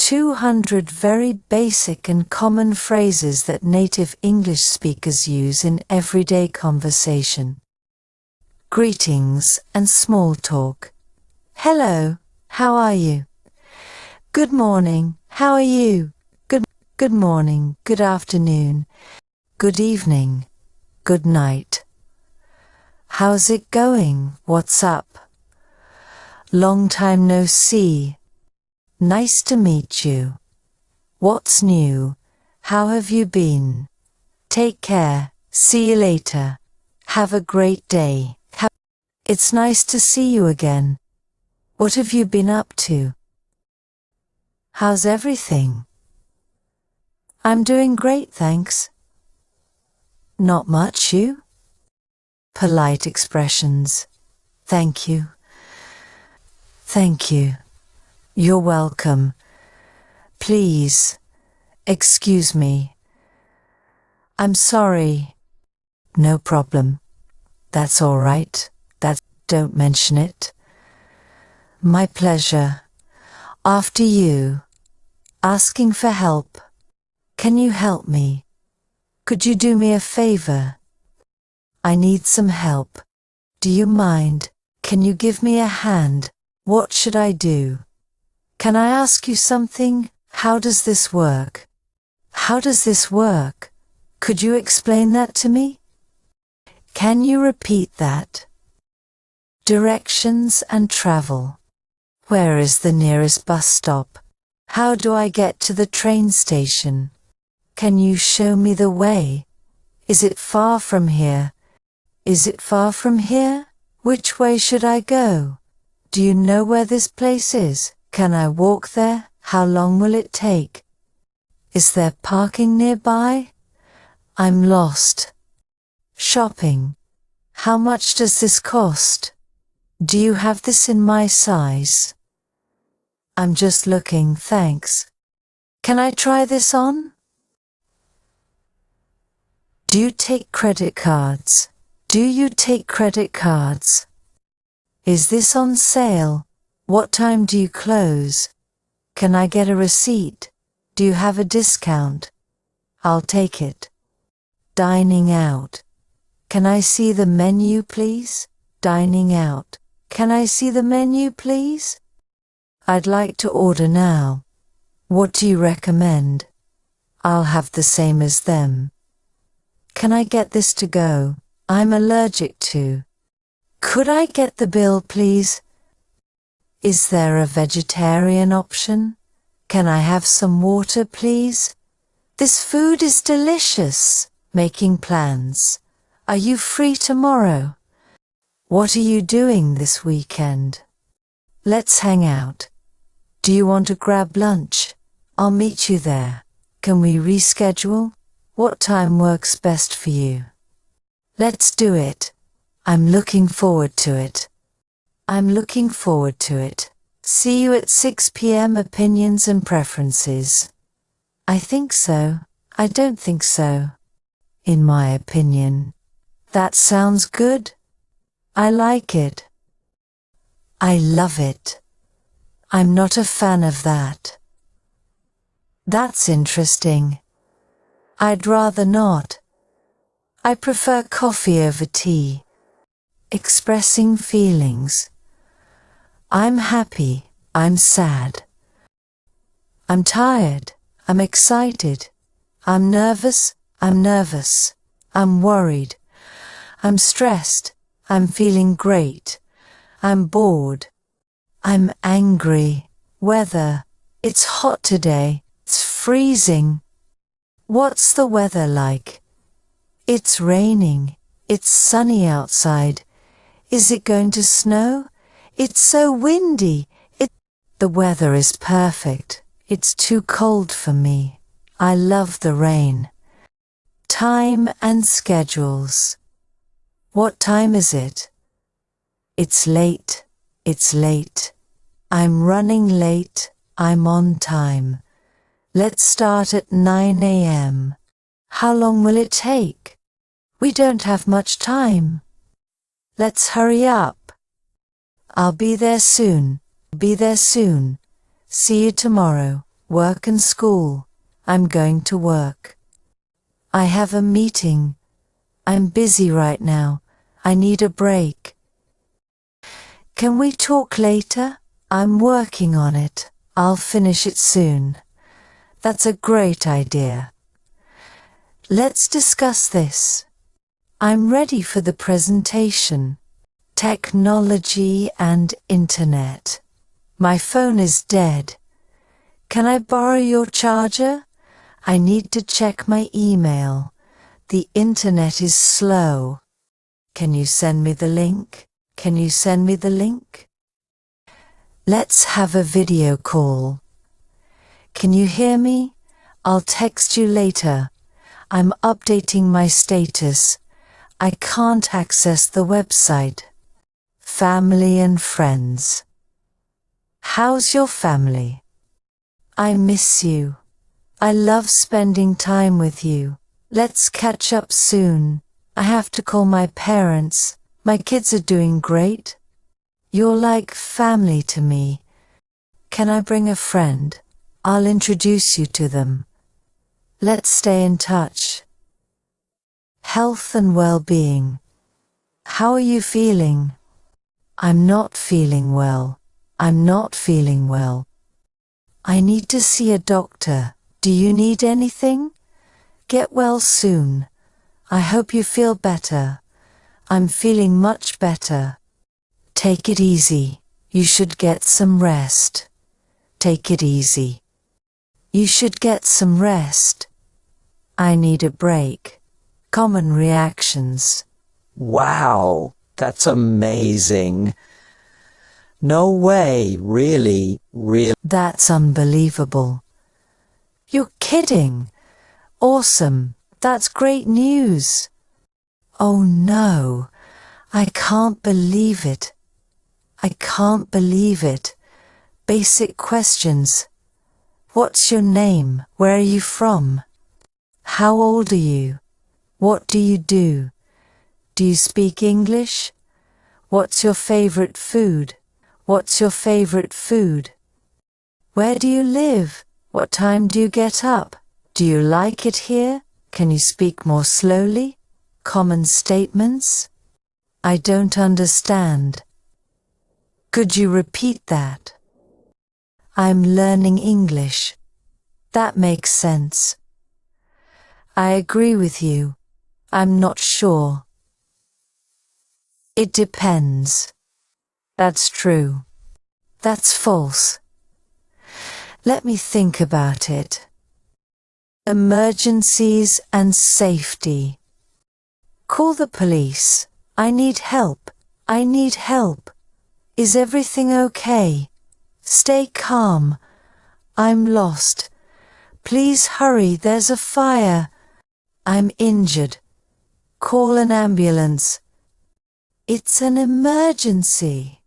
200 very basic and common phrases that native English speakers use in everyday conversation. Greetings and small talk. Hello, how are you? Good morning, how are you? Good morning, good afternoon, good evening, good night. How's it going? What's up? Long time no see. Nice to meet you. What's new? How have you been? Take care. See you later. Have a great day. It's nice to see you again. What have you been up to? How's everything? I'm doing great, thanks. Not much, you? Polite expressions. Thank you. Thank you. You're welcome. Please. Excuse me. I'm sorry. No problem. That's all right. Don't mention it. My pleasure. After you. Asking for help. Can you help me? Could you do me a favor? I need some help. Do you mind? Can you give me a hand? What should I do? Can I ask you something? How does this work? How does this work? Could you explain that to me? Can you repeat that? Directions and travel. Where is the nearest bus stop? How do I get to the train station? Can you show me the way? Is it far from here? Is it far from here? Which way should I go? Do you know where this place is? Can I walk there? How long will it take? Is there parking nearby? I'm lost. Shopping. How much does this cost? Do you have this in my size? I'm just looking, thanks. Can I try this on? Do you take credit cards? Do you take credit cards? Is this on sale? What time do you close? Can I get a receipt? Do you have a discount? I'll take it. Dining out. Can I see the menu, please? Dining out. Can I see the menu, please? I'd like to order now. What do you recommend? I'll have the same as them. Can I get this to go? I'm allergic to. Could I get the bill, please? Is there a vegetarian option? Can I have some water, please? This food is delicious. Making plans. Are you free tomorrow? What are you doing this weekend? Let's hang out. Do you want to grab lunch? I'll meet you there. Can we reschedule? What time works best for you? Let's do it. I'm looking forward to it. I'm looking forward to it. See you at 6 p.m. Opinions and preferences. I think so. I don't think so. In my opinion. That sounds good. I like it. I love it. I'm not a fan of that. That's interesting. I'd rather not. I prefer coffee over tea. Expressing feelings. I'm happy. I'm sad. I'm tired. I'm excited. I'm nervous. I'm nervous. I'm worried. I'm stressed. I'm feeling great. I'm bored. I'm angry. Weather. It's hot today. It's freezing. What's the weather like? It's raining. It's sunny outside. Is it going to snow? It's so windy. The weather is perfect. It's too cold for me. I love the rain. Time and schedules. What time is it? It's late. It's late. I'm running late. I'm on time. Let's start at 9 a.m. How long will it take? We don't have much time. Let's hurry up. I'll be there soon. Be there soon. See you tomorrow. Work and school. I'm going to work. I have a meeting. I'm busy right now. I need a break. Can we talk later? I'm working on it. I'll finish it soon. That's a great idea. Let's discuss this. I'm ready for the presentation. Technology and internet. My phone is dead. Can I borrow your charger? I need to check my email. The internet is slow. Can you send me the link? Can you send me the link? Let's have a video call. Can you hear me? I'll text you later. I'm updating my status. I can't access the website. Family and friends. How's your family? I miss you. I love spending time with you. Let's catch up soon. I have to call my parents. My kids are doing great. You're like family to me. Can I bring a friend? I'll introduce you to them. Let's stay in touch. Health and well-being. How are you feeling? I'm not feeling well. I'm not feeling well. I need to see a doctor. Do you need anything? Get well soon. I hope you feel better. I'm feeling much better. Take it easy. You should get some rest. Take it easy. You should get some rest. I need a break. Common reactions. Wow, that's amazing. No way, really. That's unbelievable. You're kidding. Awesome. That's great news. Oh no, I can't believe it. I can't believe it. Basic questions. What's your name? Where are you from? How old are you? What do you do? Do you speak English? What's your favorite food? What's your favorite food? Where do you live? What time do you get up? Do you like it here? Can you speak more slowly? Common statements? I don't understand. Could you repeat that? I'm learning English. That makes sense. I agree with you. I'm not sure. It depends. That's true. That's false. Let me think about it. Emergencies and safety. Call the police. I need help. I need help. Is everything okay? Stay calm. I'm lost. Please hurry, there's a fire. I'm injured. Call an ambulance. It's an emergency.